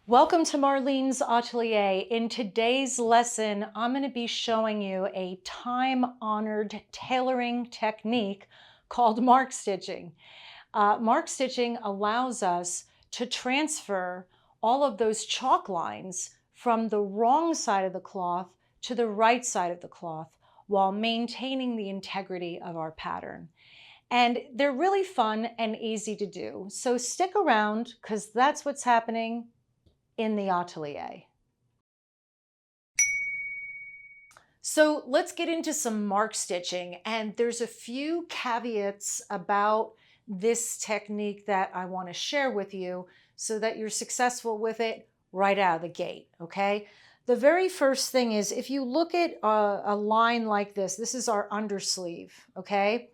Welcome to Marlene's Atelier. In today's lesson, I'm going to be showing you a time-honored tailoring technique called mark stitching. Mark stitching allows us to transfer all of those chalk lines from the wrong side of the cloth to the right side of the cloth while maintaining the integrity of our pattern. And they're really fun and easy to do. So stick around because that's what's happening in the atelier. So let's get into some mark stitching, and there's a few caveats about this technique that I want to share with you so that you're successful with it right out of the gate, okay? The very first thing is if you look at a line like this is our undersleeve, okay?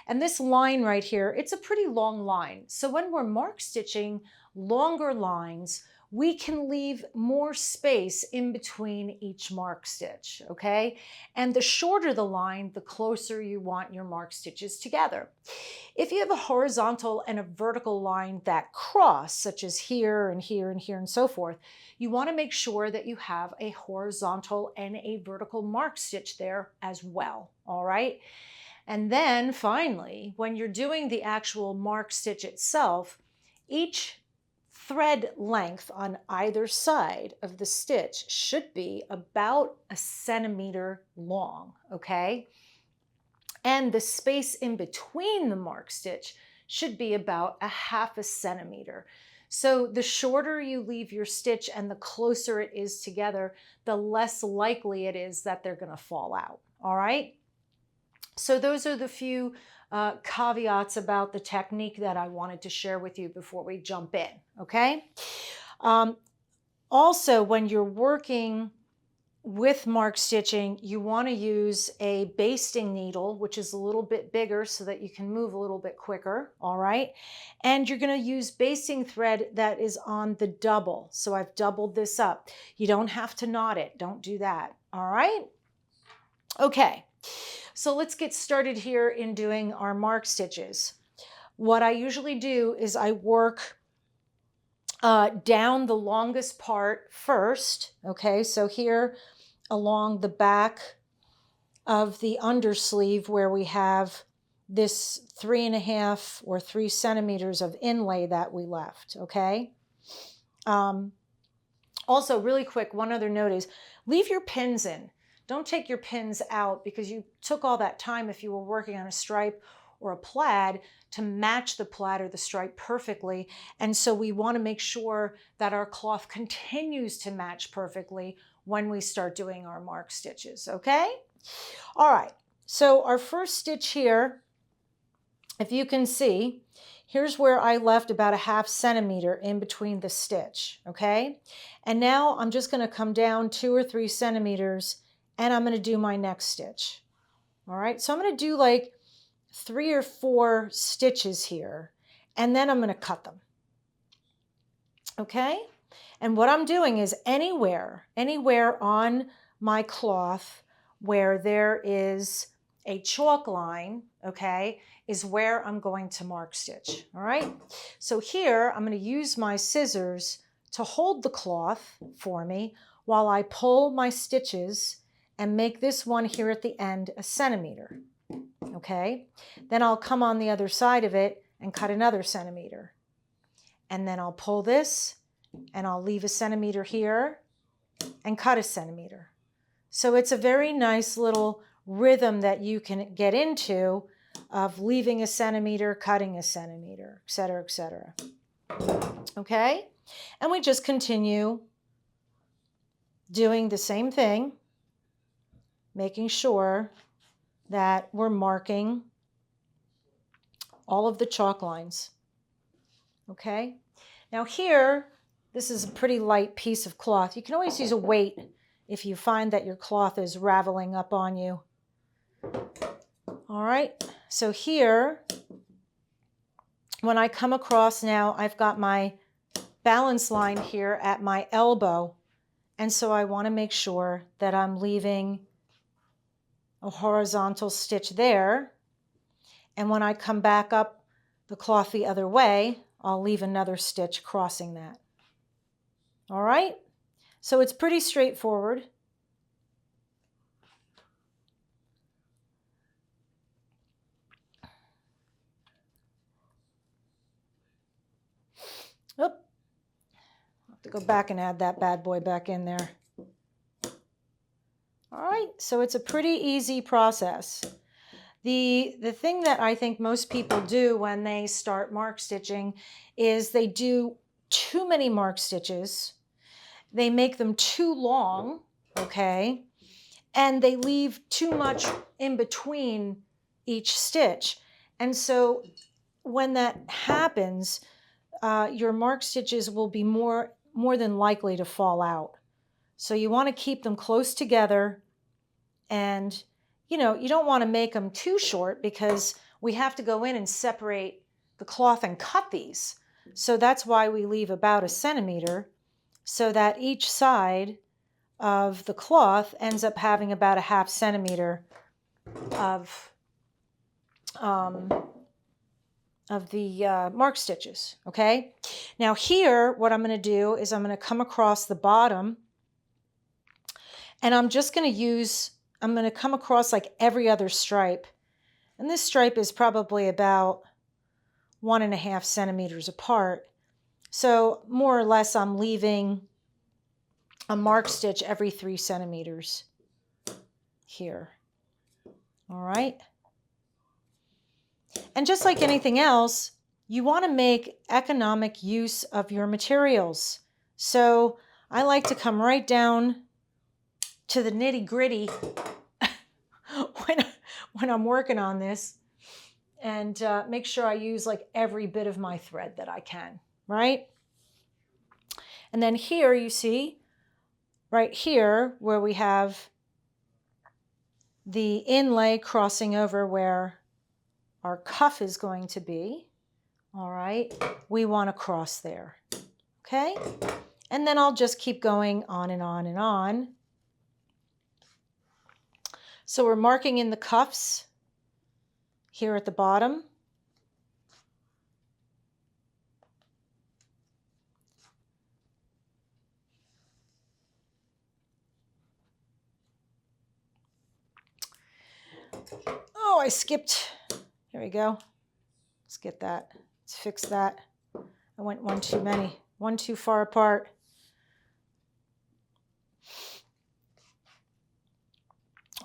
And this line right here, it's a pretty long line. So when we're mark stitching longer lines, we can leave more space in between each mark stitch, okay? And the shorter the line, the closer you want your mark stitches together. If you have a horizontal and a vertical line that cross, such as here and here and here and so forth, you want to make sure that you have a horizontal and a vertical mark stitch there as well, all right? And then finally, when you're doing the actual mark stitch itself, each thread length on either side of the stitch should be about 1 centimeter long, okay? And the space in between the mark stitch should be about 1/2 centimeter. So the shorter you leave your stitch and the closer it is together, the less likely it is that they're going to fall out, all right? So those are the few caveats about the technique that I wanted to share with you before we jump in, okay? Also, when you're working with mark stitching, you want to use a basting needle, which is a little bit bigger so that you can move a little bit quicker, all right? And you're going to use basting thread that is on the double. So I've doubled this up. You don't have to knot it. Don't do that, all right? Okay. So let's get started here in doing our mark stitches. What I usually do is I work down the longest part first, okay? So here along the back of the undersleeve where we have this 3.5 or 3 centimeters of inlay that we left, okay? Also, really quick, one other note is leave your pins in. Don't take your pins out because you took all that time if you were working on a stripe or a plaid to match the plaid or the stripe perfectly. And so we want to make sure that our cloth continues to match perfectly when we start doing our mark stitches, okay? All right, so our first stitch here, if you can see, here's where I left about 1/2 centimeter in between the stitch, okay? And now I'm just going to come down 2 or 3 centimeters and I'm going to do my next stitch. All right, so I'm going to do like 3 or 4 stitches here, and then I'm going to cut them. Okay, and what I'm doing is anywhere on my cloth where there is a chalk line, okay, is where I'm going to mark stitch. All right, so here I'm going to use my scissors to hold the cloth for me while I pull my stitches and make this one here at the end 1 centimeter, okay? Then I'll come on the other side of it and cut another centimeter. And then I'll pull this and I'll leave 1 centimeter here and cut 1 centimeter. So it's a very nice little rhythm that you can get into of leaving 1 centimeter, cutting 1 centimeter, et cetera, et cetera. Okay? And we just continue doing the same thing, making sure that we're marking all of the chalk lines. Okay? Now here, this is a pretty light piece of cloth. You can always use a weight if you find that your cloth is raveling up on you. All right, so here, when I come across now, I've got my balance line here at my elbow. And so I want to make sure that I'm leaving a horizontal stitch there. And when I come back up the cloth the other way, I'll leave another stitch crossing that. All right, so it's pretty straightforward. Oop. I'll have to go back and add that bad boy back in there. All right, so it's a pretty easy process. The thing that I think most people do when they start mark stitching is they do too many mark stitches. They make them too long, okay? And they leave too much in between each stitch. And so when that happens, your mark stitches will be more than likely to fall out. So you want to keep them close together, and you don't want to make them too short because we have to go in and separate the cloth and cut these. So that's why we leave about 1 centimeter, so that each side of the cloth ends up having about 1/2 centimeter of the mark stitches. Okay, now here what I'm going to do is I'm going to come across the bottom, and I'm going to come across like every other stripe, and this stripe is probably about 1.5 centimeters apart. So more or less I'm leaving a mark stitch every 3 centimeters here. All right. And just like anything else, you want to make economic use of your materials. So I like to come right down to the nitty gritty when I'm working on this, and make sure I use like every bit of my thread that I can, right? And then here you see, right here where we have the inlay crossing over where our cuff is going to be, all right, we want to cross there, okay? And then I'll just keep going on and on and on. So we're marking in the cuffs here at the bottom. Oh, I skipped. Here we go. Let's get that. Let's fix that. I went one too many, one too far apart.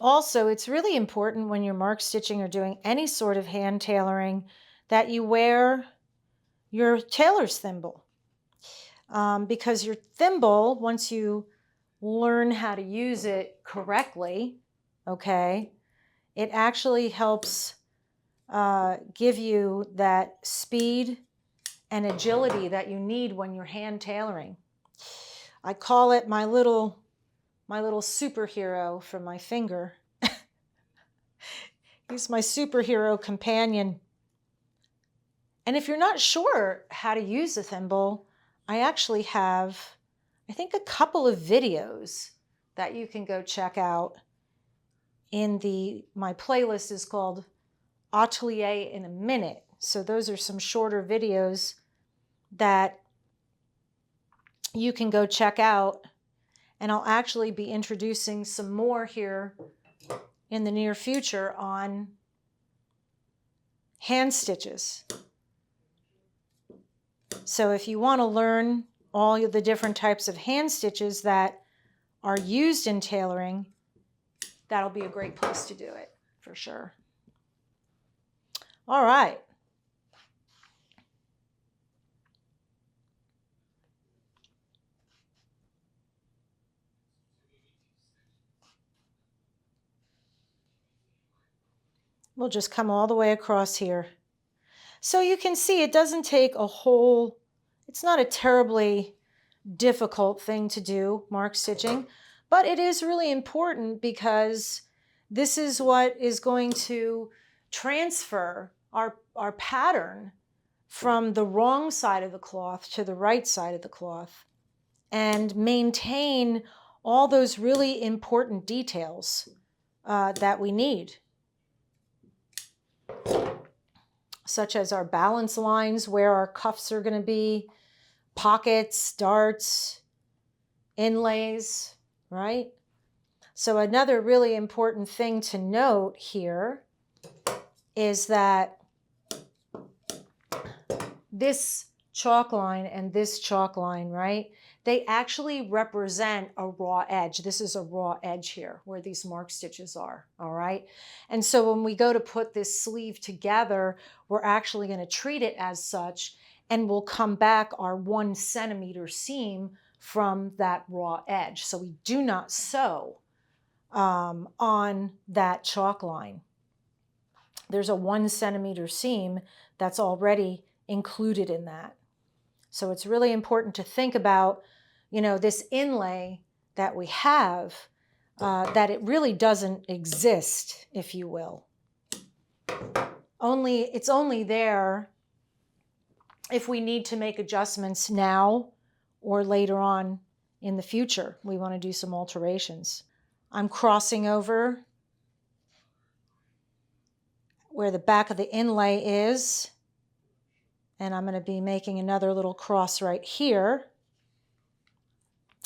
Also, it's really important when you're mark stitching or doing any sort of hand tailoring that you wear your tailor's thimble. Because your thimble, once you learn how to use it correctly, okay, it actually helps give you that speed and agility that you need when you're hand tailoring. I call it my little superhero for my finger. He's my superhero companion. And if you're not sure how to use a thimble, I actually have, I think, a couple of videos that you can go check out. My playlist is called Atelier in a Minute. So those are some shorter videos that you can go check out. And I'll actually be introducing some more here in the near future on hand stitches. So if you want to learn all of the different types of hand stitches that are used in tailoring, that'll be a great place to do it for sure. All right. We'll just come all the way across here. So you can see it doesn't take a whole, it's not a terribly difficult thing to do, mark stitching, but it is really important because this is what is going to transfer our pattern from the wrong side of the cloth to the right side of the cloth and maintain all those really important details that we need, such as our balance lines, where our cuffs are going to be, pockets, darts, inlays, right? So another really important thing to note here is that this chalk line and this chalk line, right? They actually represent a raw edge. This is a raw edge here where these mark stitches are, all right? And so when we go to put this sleeve together, we're actually going to treat it as such, and we'll come back our 1 centimeter seam from that raw edge. So we do not sew on that chalk line. There's a 1 centimeter seam that's already included in that. So it's really important to think about, you know, this inlay that we have, that it really doesn't exist, if you will. It's only there if we need to make adjustments now or later on in the future. We want to do some alterations. I'm crossing over where the back of the inlay is, and I'm going to be making another little cross right here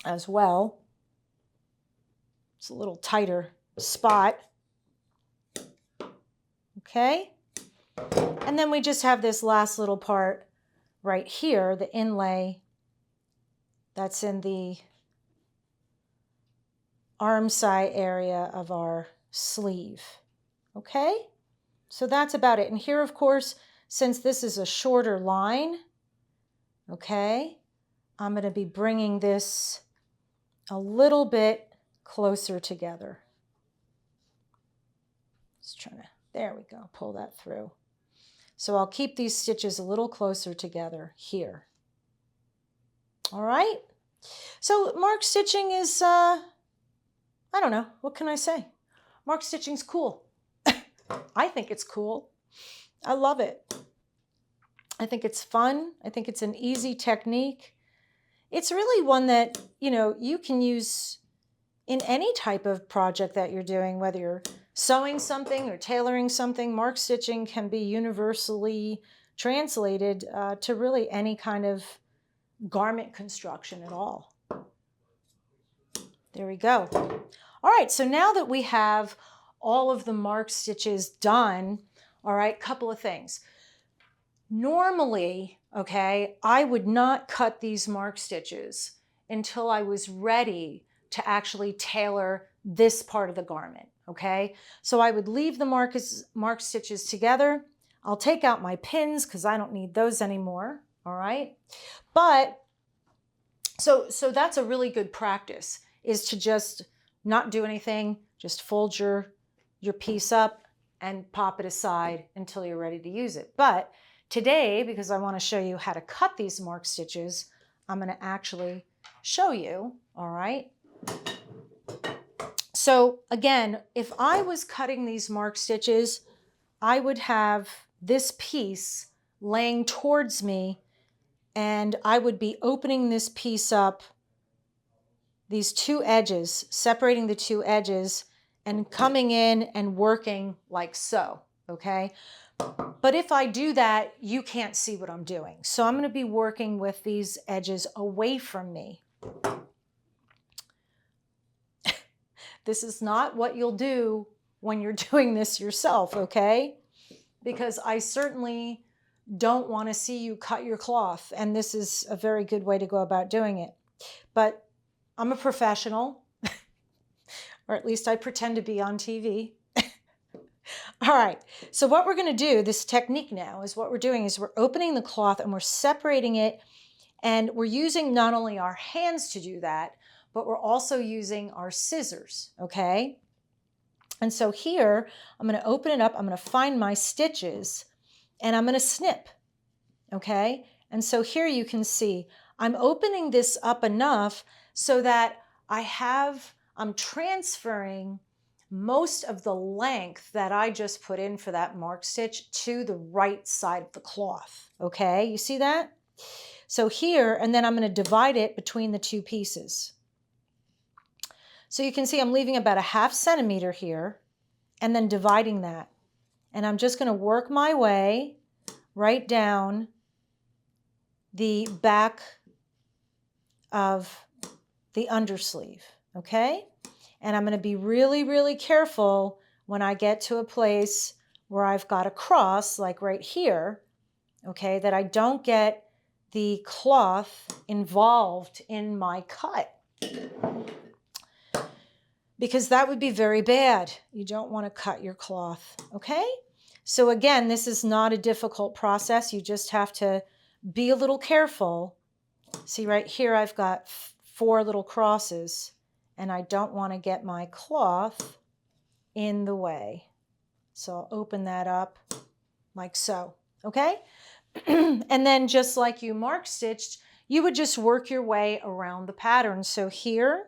as well. It's a little tighter spot. Okay. And then we just have this last little part right here, the inlay that's in the arm side area of our sleeve. Okay. So that's about it. And here, of course, since this is a shorter line, okay, I'm going to be bringing this a little bit closer together. Just trying to, there we go, pull that through. So I'll keep these stitches a little closer together here. All right. So mark stitching is, I don't know, what can I say? Mark stitching's cool. I think it's cool. I love it. I think it's fun. I think it's an easy technique. It's really one that, you know, you can use in any type of project that you're doing, whether you're sewing something or tailoring something. Mark stitching can be universally translated to really any kind of garment construction at all. There we go. All right, so now that we have all of the mark stitches done, all right, couple of things. Normally, okay, I would not cut these mark stitches until I was ready to actually tailor this part of the garment, okay? So I would leave the mark stitches together. I'll take out my pins because I don't need those anymore, all right? But, so that's a really good practice, is to just not do anything, just fold your piece up and pop it aside until you're ready to use it. But today, because I want to show you how to cut these mark stitches, I'm going to actually show you, all right? So again, if I was cutting these mark stitches, I would have this piece laying towards me, and I would be opening this piece up, these two edges, separating the two edges, and coming in and working like so, okay? But if I do that, you can't see what I'm doing. So I'm going to be working with these edges away from me. This is not what you'll do when you're doing this yourself, okay? Because I certainly don't want to see you cut your cloth, and this is a very good way to go about doing it. But I'm a professional, or at least I pretend to be on TV. All right, so what we're going to do, this technique now, is what we're doing is we're opening the cloth and we're separating it, and we're using not only our hands to do that, but we're also using our scissors, okay? And so here, I'm going to open it up, I'm going to find my stitches, and I'm going to snip, okay? And so here you can see, I'm opening this up enough so that I'm transferring most of the length that I just put in for that mark stitch to the right side of the cloth, okay? You see that? So here, and then I'm going to divide it between the two pieces. So you can see I'm leaving about a 1/2 centimeter here and then dividing that. And I'm just going to work my way right down the back of the undersleeve, okay? And I'm going to be really, really careful when I get to a place where I've got a cross, like right here, okay, that I don't get the cloth involved in my cut, because that would be very bad. You don't want to cut your cloth, okay? So again, this is not a difficult process. You just have to be a little careful. See right here, I've got 4 little crosses, and I don't want to get my cloth in the way. So I'll open that up like so, okay? And then just like you mark stitched, you would just work your way around the pattern. So here,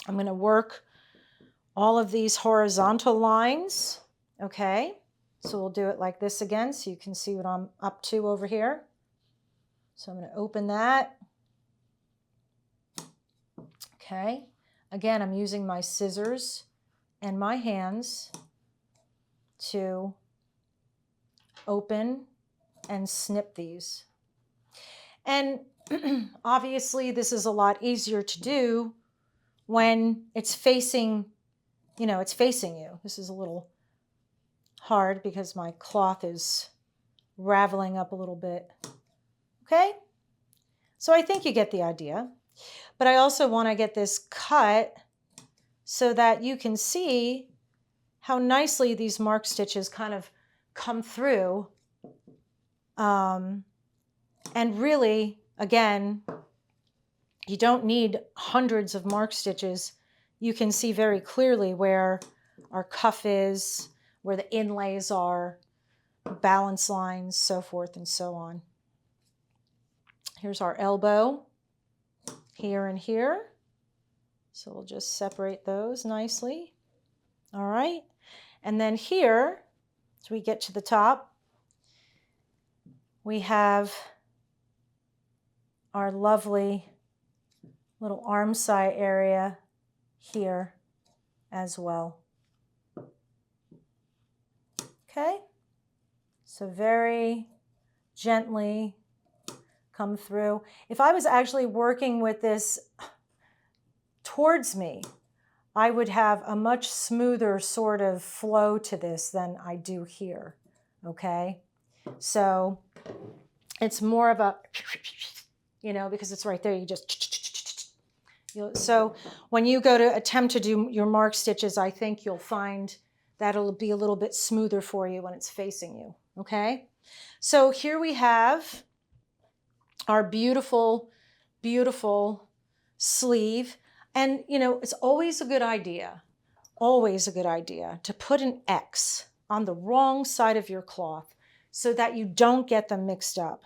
I'm going to work all of these horizontal lines, okay? So we'll do it like this again so you can see what I'm up to over here. So I'm going to open that. Okay. Again, I'm using my scissors and my hands to open and snip these. And obviously this is a lot easier to do when it's facing, it's facing you. This is a little hard because my cloth is raveling up a little bit. Okay? So I think you get the idea. But I also want to get this cut so that you can see how nicely these mark stitches kind of come through. And really, again, you don't need hundreds of mark stitches. You can see very clearly where our cuff is, where the inlays are, balance lines, so forth and so on. Here's our elbow, here and here. So we'll just separate those nicely. All right. And then here, as we get to the top, we have our lovely little arm side area here as well. Okay. So very gently come through. If I was actually working with this towards me, I would have a much smoother sort of flow to this than I do here, okay? So it's more of a, because it's right there, you just, so when you go to attempt to do your mark stitches, I think you'll find that it'll be a little bit smoother for you when it's facing you, okay? So here we have our beautiful, beautiful sleeve. And, it's always a good idea to put an X on the wrong side of your cloth so that you don't get them mixed up,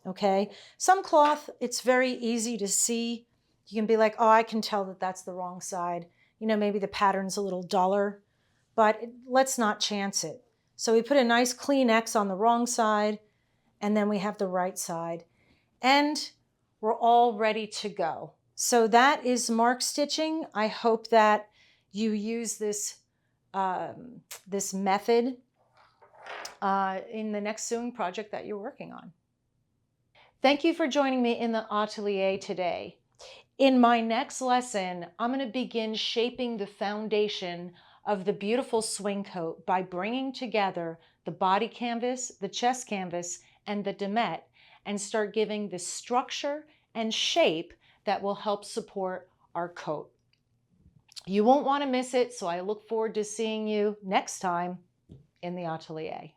okay? Some cloth, it's very easy to see. You can be like, oh, I can tell that that's the wrong side. Maybe the pattern's a little duller, but let's not chance it. So we put a nice clean X on the wrong side, and then we have the right side. And we're all ready to go. So that is mark stitching. I hope that you use this, this method in the next sewing project that you're working on. Thank you for joining me in the atelier today. In my next lesson, I'm going to begin shaping the foundation of the beautiful swing coat by bringing together the body canvas, the chest canvas, and the damet, and start giving the structure and shape that will help support our coat. You won't want to miss it, so I look forward to seeing you next time in the atelier.